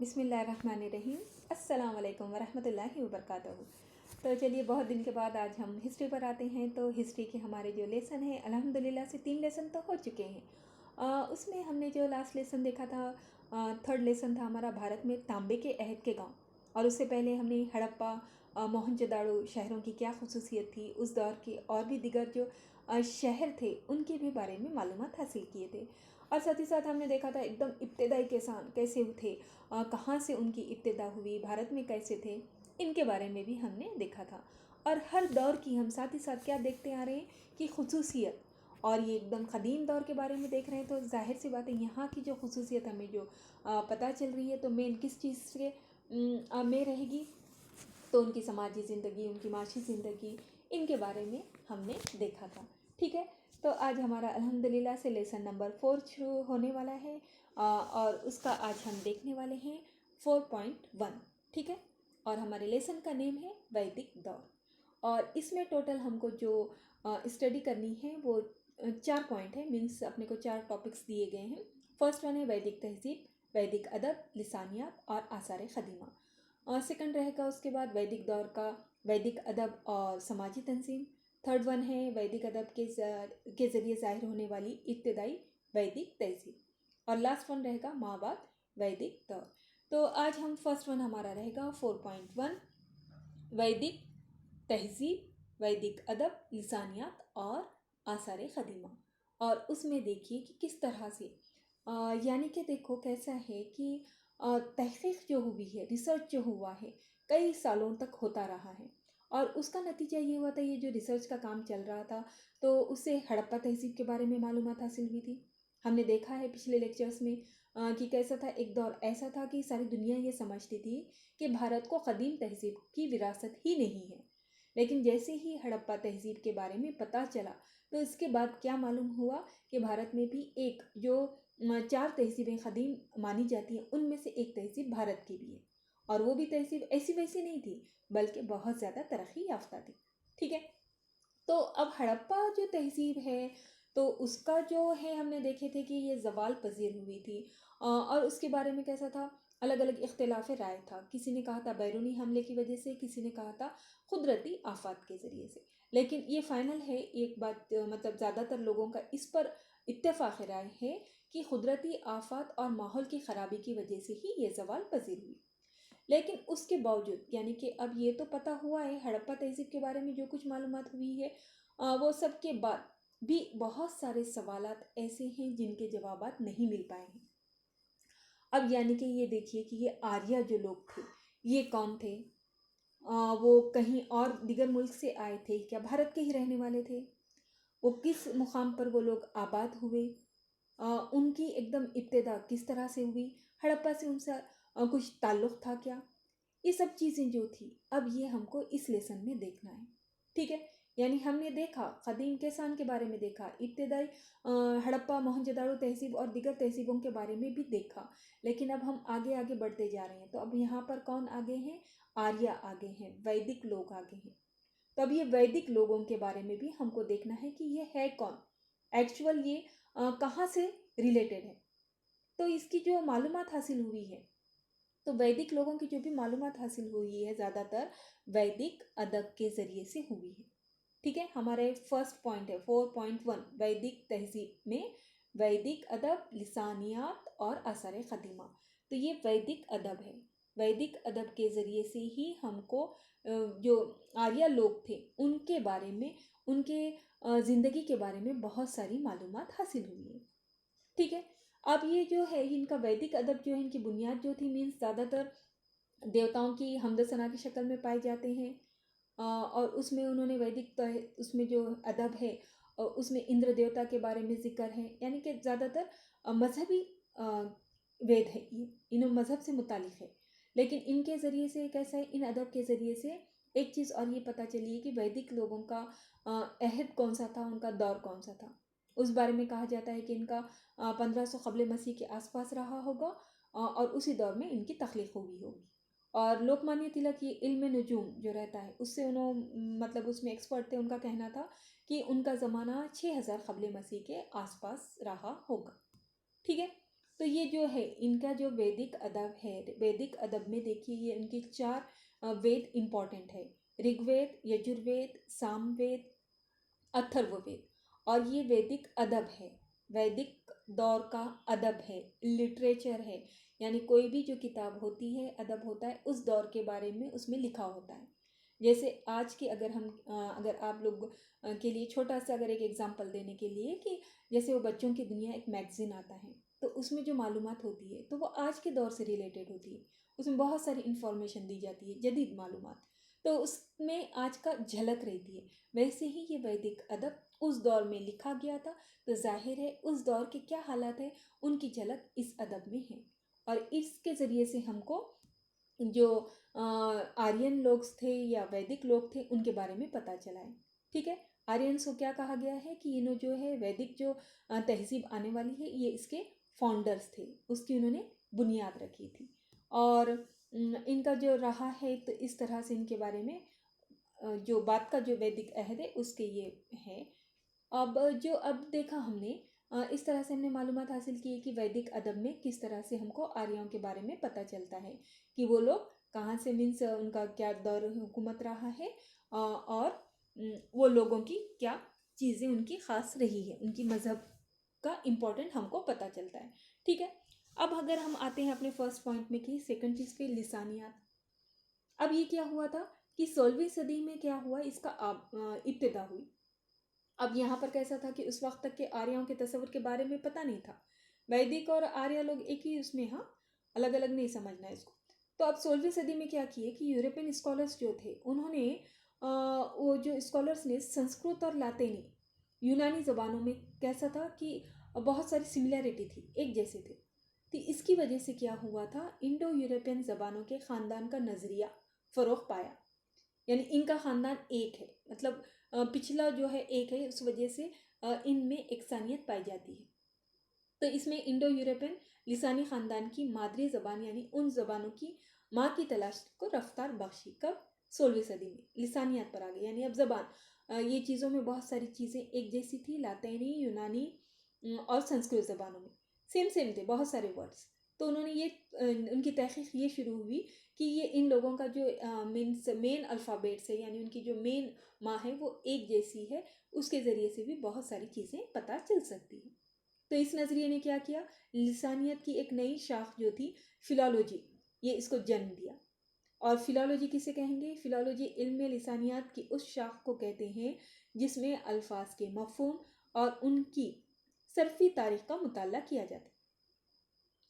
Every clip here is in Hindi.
बिस्मिल्लाहिर्रहमानिर्रहीम। अस्सलाम वालेकुम वरहमतुल्लाहि वबरकातुहू। तो चलिए, बहुत दिन के बाद आज हम हिस्ट्री पर आते हैं। तो हिस्ट्री के हमारे जो लेसन हैं, अल्हम्दुलिल्लाह से 3 लेसन तो हो चुके हैं। उसमें हमने जो लास्ट लेसन देखा था, थर्ड लेसन था हमारा भारत में तांबे के अहद के गांव। और उससे पहले हमने हड़प्पा, मोहनजोदाड़ो शहरों की क्या खसूसियत थी, उस दौर के और भी दिगर जो शहर थे उनके भी बारे में मालूमात हासिल किए थे। और साथ ही साथ हमने देखा था एकदम इब्तदाई किसान कैसे थे, कहाँ से उनकी इब्तिदा हुई, भारत में कैसे थे, इनके बारे में भी हमने देखा था। और हर दौर की हम साथ ही साथ क्या देखते आ रहे हैं कि खसूसियत, और ये एकदम क़दीम दौर के बारे में देख रहे हैं। तो जाहिर सी बात है यहाँ की जो खसूसियत हमें जो पता चल रही है, तो मेन किस चीज़ से में रहेगी, तो उनकी समाजी ज़िंदगी, उनकी माशी ज़िंदगी, इनके बारे में हमने देखा था। ठीक है, तो आज हमारा अल्हम्दुलिल्लाह से लेसन नंबर 4 शुरू होने वाला है, और उसका आज हम देखने वाले हैं 4.1। ठीक है, और हमारे लेसन का नेम है वैदिक दौर। और इसमें टोटल हमको जो स्टडी करनी है वो 4 पॉइंट है, मीन्स अपने को 4 टॉपिक्स दिए गए हैं। फर्स्ट वन है वैदिक तहजीब, वैदिक अदब, लिसानियात और आसार क़दीमा। और सेकंड रहेगा उसके बाद वैदिक दौर का वैदिक अदब और समाजी तंजीम। थर्ड वन है वैदिक अदब के ज़रिए ज़ाहिर होने वाली इब्तदाई वैदिक तहजीब। और लास्ट वन रहेगा माबाद वैदिक दौर। तो आज हम फर्स्ट वन हमारा रहेगा 4.1 वैदिक तहजीब, वैदिक अदब, लिसानियात और आसार क़दीमा। और उसमें देखिए कि किस तरह से यानी कि देखो कैसा है कि तहक़ीक़ जो हुई है, रिसर्च जो हुआ है, कई सालों तक होता रहा है। और उसका नतीजा ये हुआ था, ये जो रिसर्च का काम चल रहा था, तो उससे हड़प्पा तहज़ीब के बारे में मालूमात हासिल हुई थी। हमने देखा है पिछले लेक्चर्स में कि कैसा था, एक दौर ऐसा था कि सारी दुनिया ये समझती थी कि भारत को क़दीम तहज़ीब की विरासत ही नहीं है। लेकिन जैसे ही हड़प्पा तहज़ीब के बारे में पता चला, तो इसके बाद क्या मालूम हुआ कि भारत में भी एक जो 4 तहज़ीबें क़दीम मानी जाती हैं, उनमें से एक तहज़ीब भारत की भी है। और वो भी तहज़ीब ऐसी वैसी नहीं थी, बल्कि बहुत ज़्यादा तरक्की याफ्ता थी। ठीक है, तो अब हड़प्पा जो तहज़ीब है, तो उसका जो है हमने देखे थे कि ये ज़वाल पज़ीर हुई थी। और उसके बारे में कैसा था, अलग अलग इख्तिलाफ़ राय था। किसी ने कहा था बैरूनी हमले की वजह से, किसी ने कहा था कुदरती आफ़ात के ज़रिए से। लेकिन ये फ़ाइनल है एक बात, मतलब ज़्यादातर लोगों का इस पर इत्तेफ़ाक़ राय है कि कुदरती आफ़ात और माहौल की ख़राबी की वजह से ही ये ज़वाल पज़ीर हुई। लेकिन उसके बावजूद, यानी कि अब ये तो पता हुआ है हड़प्पा तहज़ीब के बारे में जो कुछ मालूमात हुई है, वो सब के बाद भी बहुत सारे सवालात ऐसे हैं जिनके जवाबात नहीं मिल पाए हैं। अब यानी कि ये देखिए कि ये आर्या जो लोग थे, ये कौन थे? वो कहीं और दिगर मुल्क से आए थे, क्या भारत के ही रहने वाले थे? वो किस मुकाम पर वो लोग आबाद हुए? उनकी एकदम इब्तिदा किस तरह से हुई? हड़प्पा से उनसे कुछ ताल्लुक़ था क्या? ये सब चीज़ें जो थी, अब ये हमको इस लेसन में देखना है। ठीक है, यानी हमने देखा क़दीम किसान के बारे में देखा, इब्तिदाई हड़प्पा मोहनजोदाड़ो तहज़ीब और दिगर तहज़ीबों के बारे में भी देखा। लेकिन अब हम आगे आगे बढ़ते जा रहे हैं। तो अब यहाँ पर कौन आगे हैं? आर्या आगे हैं, वैदिक लोग आगे हैं। तो अब ये वैदिक लोगों के बारे में भी हमको देखना है कि ये है कौन, एक्चुअल ये कहाँ से रिलेटेड है। तो इसकी जो मालूमात हासिल हुई है, तो वैदिक लोगों की जो भी मालूमात हासिल हुई है, ज़्यादातर वैदिक अदब के ज़रिए से हुई है। ठीक है, हमारे फर्स्ट पॉइंट है 4.1 वैदिक तहज़ीब में वैदिक अदब, लिसानियात और आसार क़दीमा। तो ये वैदिक अदब है। वैदिक अदब के ज़रिए से ही हमको जो आर्या लोग थे उनके बारे में, उनके ज़िंदगी के बारे में बहुत सारी मालूमात हासिल हुई है। ठीक है, अब ये जो है इनका वैदिक अदब जो है, इनकी बुनियाद जो थी, मीन्स ज़्यादातर देवताओं की हमद सना की शक्ल में पाए जाते हैं। और उसमें उन्होंने वैदिक उसमें जो अदब है, उसमें इंद्र देवता के बारे में ज़िक्र है। यानी कि ज़्यादातर मजहबी वेद है, ये इन मज़हब से मुतालिक है। लेकिन इनके ज़रिए से कैसा है, इन अदब के ज़रिए से एक चीज़ और ये पता चली है कि वैदिक लोगों का अहद कौन सा था, उनका दौर कौन सा था। उस बारे में कहा जाता है कि इनका 1500 क़ब्ल मसीह के आसपास रहा होगा, और उसी दौर में इनकी तख्लीक़ हुई होगी। और लोकमान्य तिलक ये इल्म नजूम जो रहता है, उससे उन्होंने मतलब उसमें एक्सपर्ट थे, उनका कहना था कि उनका ज़माना 6000 क़ब्ल मसीह के आसपास रहा होगा। ठीक है, तो ये जो है इनका जो वैदिक अदब है, वैदिक अदब में देखिए ये इनके 4 वेद इम्पॉर्टेंट है। ऋग्वेद, यजुर्वेद, सामवेद, अथर्ववेद। और ये वैदिक अदब है, वैदिक दौर का अदब है, लिटरेचर है। यानी कोई भी जो किताब होती है, अदब होता है, उस दौर के बारे में उसमें लिखा होता है। जैसे आज की अगर हम अगर आप लोग के लिए छोटा सा अगर एक एग्जांपल देने के लिए कि जैसे वो बच्चों की दुनिया एक मैगजीन आता है, तो उसमें जो मालूमात होती है तो वो आज के दौर से रिलेटेड होती है। उसमें बहुत सारी इन्फॉर्मेशन दी जाती है, जदीद मालूमात, तो उसमें आज का झलक रहती है। वैसे ही ये वैदिक अदब उस दौर में लिखा गया था, तो जाहिर है उस दौर के क्या हालात है उनकी झलक इस अदब में है। और इसके ज़रिए से हमको जो आर्यन लोग थे या वैदिक लोग थे उनके बारे में पता चला है। ठीक है, आर्यंस को क्या कहा गया है कि इन्हों जो है वैदिक जो तहजीब आने वाली है ये इसके फाउंडर्स थे, उसकी उन्होंने बुनियाद रखी थी। और इनका जो रहा है तो इस तरह से इनके बारे में जो बात का जो वैदिक अहद है उसके ये है। अब देखा हमने इस तरह से हमने मालूमात हासिल की है कि वैदिक अदब में किस तरह से हमको आर्यों के बारे में पता चलता है कि वो लोग कहाँ से, मीन्स उनका क्या दौर हुकूमत रहा है, और वो लोगों की क्या चीज़ें उनकी ख़ास रही है, उनकी मज़हब का इम्पोर्टेंट हमको पता चलता है। ठीक है, अब अगर हम आते हैं अपने फर्स्ट पॉइंट में कि सेकंड चीज़ पे लिसानियात। अब ये क्या हुआ था कि 16वीं सदी में क्या हुआ, इसका इब्तिदा हुई। अब यहाँ पर कैसा था कि उस वक्त तक के आर्यों के तस्वुर के बारे में पता नहीं था। वैदिक और आर्य लोग एक ही उसमें, हाँ, अलग अलग नहीं समझना है इसको। तो अब 16वीं सदी में क्या किए कि यूरोपियन स्कॉलर्स जो थे उन्होंने वो जो स्कॉलर्स ने संस्कृत और लातीनी यूनानी ज़बानों में कैसा था कि बहुत सारी सिमिलैरिटी थी, एक जैसे थे। तो इसकी वजह से क्या हुआ था, इंडो यूरोपियन ज़बानों के ख़ानदान का नज़रिया फ़रोग़ पाया। यानी इनका ख़ानदान एक है, मतलब पिछला जो है एक है, उस वजह से इनमें एकसानियत पाई जाती है। तो इसमें इंडो यूरोपियन लिसानी ख़ानदान की मादरी ज़बान यानी उन ज़बानों की माँ की तलाश को रफ्तार बख्शी। कब? 16वीं सदी में लिसानियत पर आ गई। यानी अब ज़बान ये चीज़ों में बहुत सारी चीज़ें एक जैसी थी, लातीनी, यूनानी और संस्कृत ज़बानों में सेम सेम थे बहुत सारे वर्ड्स। तो उन्होंने ये उनकी तहकीक ये शुरू हुई कि ये इन लोगों का जो मेन अल्फ़ाबेट्स है, यानी उनकी जो मेन माँ है वो एक जैसी है, उसके ज़रिए से भी बहुत सारी चीज़ें पता चल सकती हैं। तो इस नज़रिए ने क्या किया, लिसानियत की एक नई शाख जो थी फ़िलॉलोजी, ये इसको जन्म दिया। और फ़िलॉलोजी किसे कहेंगे? फ़िलॉलोजी इल्म लिसानियात की उस शाख को कहते हैं जिसमें अल्फाज के मफ़हूम और उनकी सर्फ़ी तारीख़ का मुताला किया जाता है।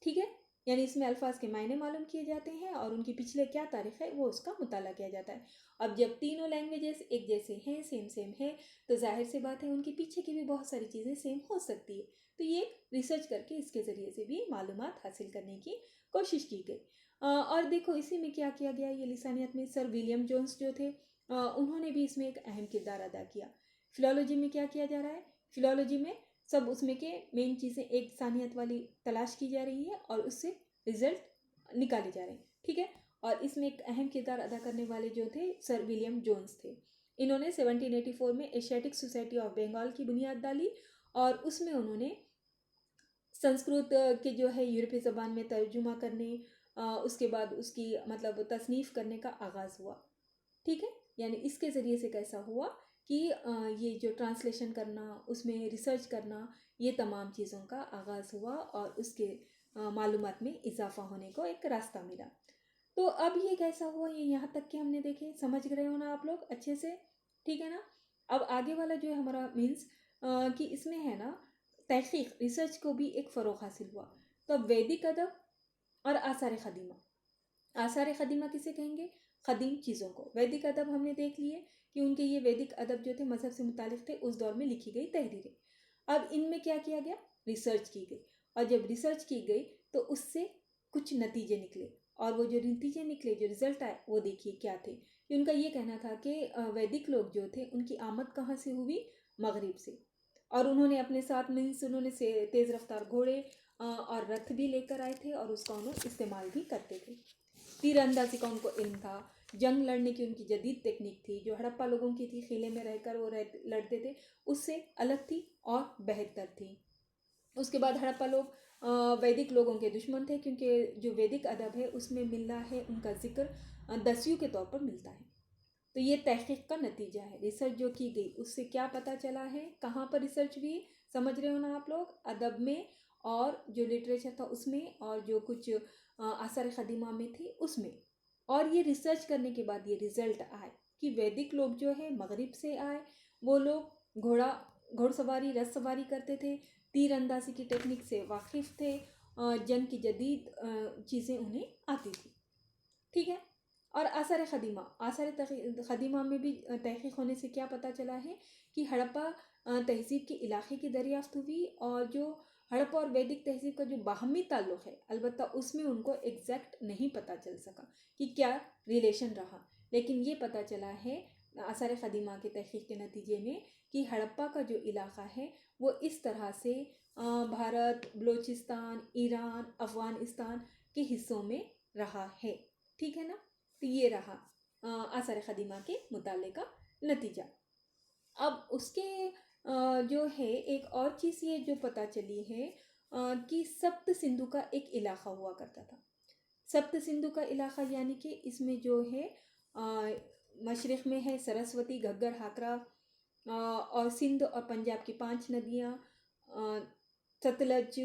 ठीक है, यानी इसमें अल्फाज के मायने मालूम किए जाते हैं और उनकी पिछले क्या तारीख़ है वो उसका मुताला किया जाता है। अब जब तीनों लैंग्वेजेस एक जैसे हैं, सेम सेम है, तो जाहिर सी बात है उनके पीछे की भी बहुत सारी चीज़ें सेम हो सकती है। तो ये रिसर्च करके इसके ज़रिए से भी मालूमात हासिल करने की कोशिश की गई। और देखो इसी में क्या किया गया, ये लिसानियत में सर विलियम जोन्स जो थे उन्होंने भी इसमें एक अहम किरदार अदा किया। फ़िलॉलोजी में क्या किया जा रहा है, फ़िलॉलोजी में सब उसमें के मेन चीज़ें एक सानियत वाली तलाश की जा रही है और उससे रिजल्ट निकाले जा रहे हैं। ठीक है, और इसमें एक अहम किरदार अदा करने वाले जो थे सर विलियम जोन्स थे। इन्होंने 1784 में एशियाटिक सोसाइटी ऑफ बंगाल की बुनियाद डाली और उसमें उन्होंने संस्कृत के जो है यूरोपीय ज़बान में तर्जुमा करने, उसके बाद उसकी मतलब तसनीफ़ करने का आगाज़ हुआ। ठीक है, यानी इसके ज़रिए से कैसा हुआ कि ये जो ट्रांसलेशन करना, उसमें रिसर्च करना, ये तमाम चीज़ों का आगाज़ हुआ और उसके मालूमात में इजाफ़ा होने को एक रास्ता मिला। तो अब ये कैसा हुआ, ये यहाँ तक कि हमने देखे, समझ गए हो ना आप लोग अच्छे से? ठीक है ना। अब आगे वाला जो है हमारा मीन्स कि इसमें है ना तहकीक, रिसर्च को भी एक फ़रोग़ हासिल हुआ। तो अब वैदिक अदब और आसार क़दीमा। आसार क़दीमा किसे कहेंगे? क़दीम चीज़ों को। वैदिक अदब हमने देख लिए कि उनके ये वैदिक अदब जो थे मज़हब से मुतालिक थे, उस दौर में लिखी गई तहरीरें। अब इनमें क्या किया गया, रिसर्च की गई, और जब रिसर्च की गई तो उससे कुछ नतीजे निकले, और वो जो नतीजे निकले, जो रिज़ल्ट आए, वो देखिए क्या थे। कि उनका ये कहना था कि वैदिक लोग जो थे उनकी आमद कहाँ से हुई, मगरिब से, और उन्होंने अपने साथ मीन्स उन्होंने से तेज़ रफ्तार घोड़े और रथ भी लेकर आए थे और उसका उन्होंने इस्तेमाल भी करते थे। तीरंदाजी का उनको इल्म था, जंग लड़ने की उनकी जदीद टेक्निक थी, जो हड़प्पा लोगों की थी, किले में रहकर वो लड़ते थे, उससे अलग थी और बेहतर थी। उसके बाद हड़प्पा लोग वैदिक लोगों के दुश्मन थे, क्योंकि जो वैदिक अदब है उसमें मिल रहा है उनका जिक्र दस्युओं के तौर पर मिलता है। तो ये तहकीक का नतीजा है, रिसर्च जो की गई उससे क्या पता चला है, कहाँ पर रिसर्च हुई, समझ रहे हो ना आप लोग, अदब में और जो लिटरेचर था उसमें, और जो कुछ आसार क़दीमा में थी उसमें। और ये रिसर्च करने के बाद ये रिज़ल्ट आए कि वैदिक लोग जो है मगरिब से आए, वो लोग घोड़सवारी रथ सवारी करते थे, तीर अंदाजी की टेक्निक से वाकिफ़ थे, जंग की जदीद चीज़ें उन्हें आती थी। ठीक है। और आसार क़दीमा में भी तहक़ीक़ होने से क्या पता चला है कि हड़प्पा तहज़ीब के इलाक़े की दरियाफ़्त हुई, और जो हड़प्पा और वैदिक तहज़ीब का जो बाहमी ताल्लुक़ है, अलबत्ता उसमें उनको एग्जैक्ट नहीं पता चल सका कि क्या रिलेशन रहा, लेकिन ये पता चला है आसार क़दीमा के तहक़ीक़ के नतीजे में कि हड़प्पा का जो इलाक़ा है वो इस तरह से भारत, बलूचिस्तान, ईरान, अफ़गानिस्तान के हिस्सों में रहा है। ठीक है ना। तो ये रहा आसार क़दीमा के मुताले का नतीजा। अब उसके जो है एक और चीज़ ये जो पता चली है कि सप्त सिंधु का एक इलाक़ा हुआ करता था। सप्त सिंधु का इलाक़ा यानी कि इसमें जो है मशरिक़ में है सरस्वती, घग्गर, हाकरा और सिंध और पंजाब की 5 नदियाँ, सतलज,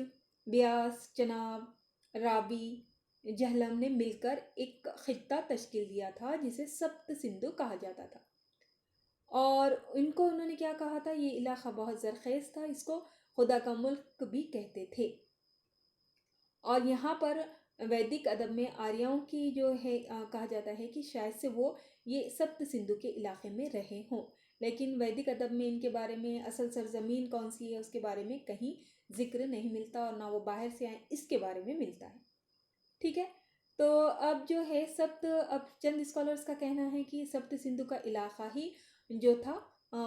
ब्यास, चनाब, रावी, जहलम ने मिलकर एक खित्ता तश्कील दिया था जिसे सप्त सिंधु कहा जाता था। और इनको उन्होंने क्या कहा था, ये इलाक़ा बहुत ज़रख़ेज़ था, इसको खुदा का मुल्क भी कहते थे। और यहाँ पर वैदिक अदब में आर्यों की जो है कहा जाता है कि शायद से वो ये सप्त सिंधु के इलाक़े में रहे हों, लेकिन वैदिक अदब में इनके बारे में असल सरज़मीन कौन सी है उसके बारे में कहीं जिक्र नहीं मिलता, और ना वो बाहर से आए इसके बारे में मिलता है। ठीक है। तो अब जो है अब चंद स्कॉलर्स का कहना है कि सप्त सिंधु का इलाक़ा ही जो था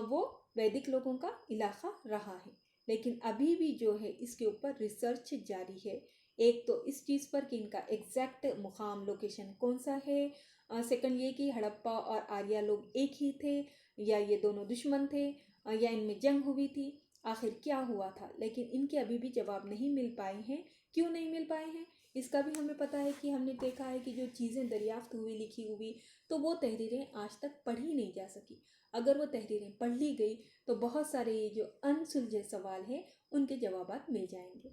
वो वैदिक लोगों का इलाक़ा रहा है, लेकिन अभी भी जो है इसके ऊपर रिसर्च जारी है। एक तो इस चीज़ पर कि इनका एग्जैक्ट मुकाम लोकेशन कौन सा है, सेकंड ये कि हड़प्पा और आर्या लोग एक ही थे या ये दोनों दुश्मन थे, या इनमें जंग हुई थी, आखिर क्या हुआ था, लेकिन इनके अभी भी जवाब नहीं मिल पाए हैं। क्यों नहीं मिल पाए हैं इसका भी हमें पता है कि हमने देखा है कि जो चीज़ें दरियाफ्त हुई, लिखी हुई, तो वो तहरीरें आज तक पढ़ी नहीं जा सकी। अगर वो तहरीरें पढ़ ली गई तो बहुत सारे ये जो अनसुलझे सवाल हैं उनके जवाबात मिल जाएंगे।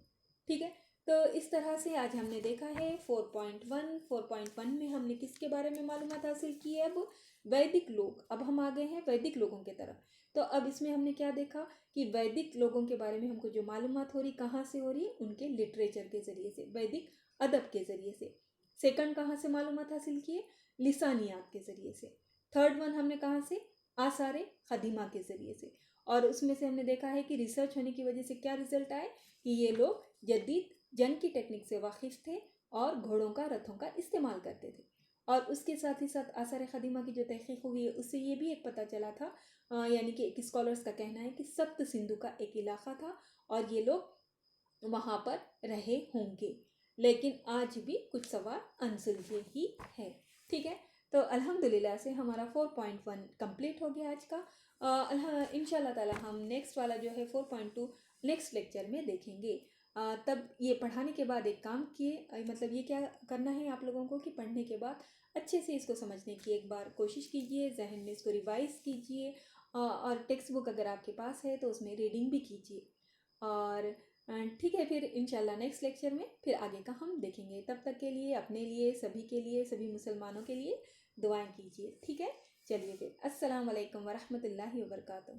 ठीक है। तो इस तरह से आज हमने देखा है 4.1 में हमने किसके बारे में मालूमात हासिल की है। अब वैदिक लोग, अब हम आ गए हैं वैदिक लोगों की तरफ। तो अब इसमें हमने क्या देखा कि वैदिक लोगों के बारे में हमको जो मालूमात हो रही कहाँ से हो रही, उनके लिटरेचर के ज़रिए से, वैदिक अदब के ज़रिए से। सेकंड कहाँ से मालूमात हासिल किए, लिसानियात के ज़रिए से। थर्ड वन हमने कहाँ से, आसारे क़दीमा के ज़रिए से। और उसमें से हमने देखा है कि रिसर्च होने की वजह से क्या रिजल्ट आए कि ये लोग जदीद जंग की टेक्निक से वाकिफ़ थे और घोड़ों का, रथों का इस्तेमाल करते थे। और उसके साथ ही साथ आसार क़दीमा की जो तहक़ीक़ हुई है उससे ये भी एक पता चला था, यानी कि एक स्कॉलर्स का कहना है कि सप्त सिंधु का एक इलाक़ा था और ये लोग वहाँ पर रहे होंगे, लेकिन आज भी कुछ सवाल अनसुलझे ही है। ठीक है। तो अल्हम्दुलिल्लाह से हमारा 4.1 कंप्लीट हो गया आज का। इंशाल्लाह ताला हम नेक्स्ट वाला जो है 4.2 नेक्स्ट लेक्चर में देखेंगे। तब ये पढ़ाने के बाद एक काम किए, मतलब ये क्या करना है आप लोगों को कि पढ़ने के बाद अच्छे से इसको समझने की एक बार कोशिश कीजिए, जहन में इसको रिवाइज़ कीजिए, और टेक्स्ट बुक अगर आपके पास है तो उसमें रीडिंग भी कीजिए। और ठीक है, फिर इंशाल्लाह नेक्स्ट लेक्चर में फिर आगे का हम देखेंगे। तब तक के लिए अपने लिए, सभी के लिए, सभी मुसलमानों के लिए दुआएं कीजिए। ठीक है। चलिए फिर, अस्सलाम वालेकुम वरहमतुल्लाहि वबरकातुहू।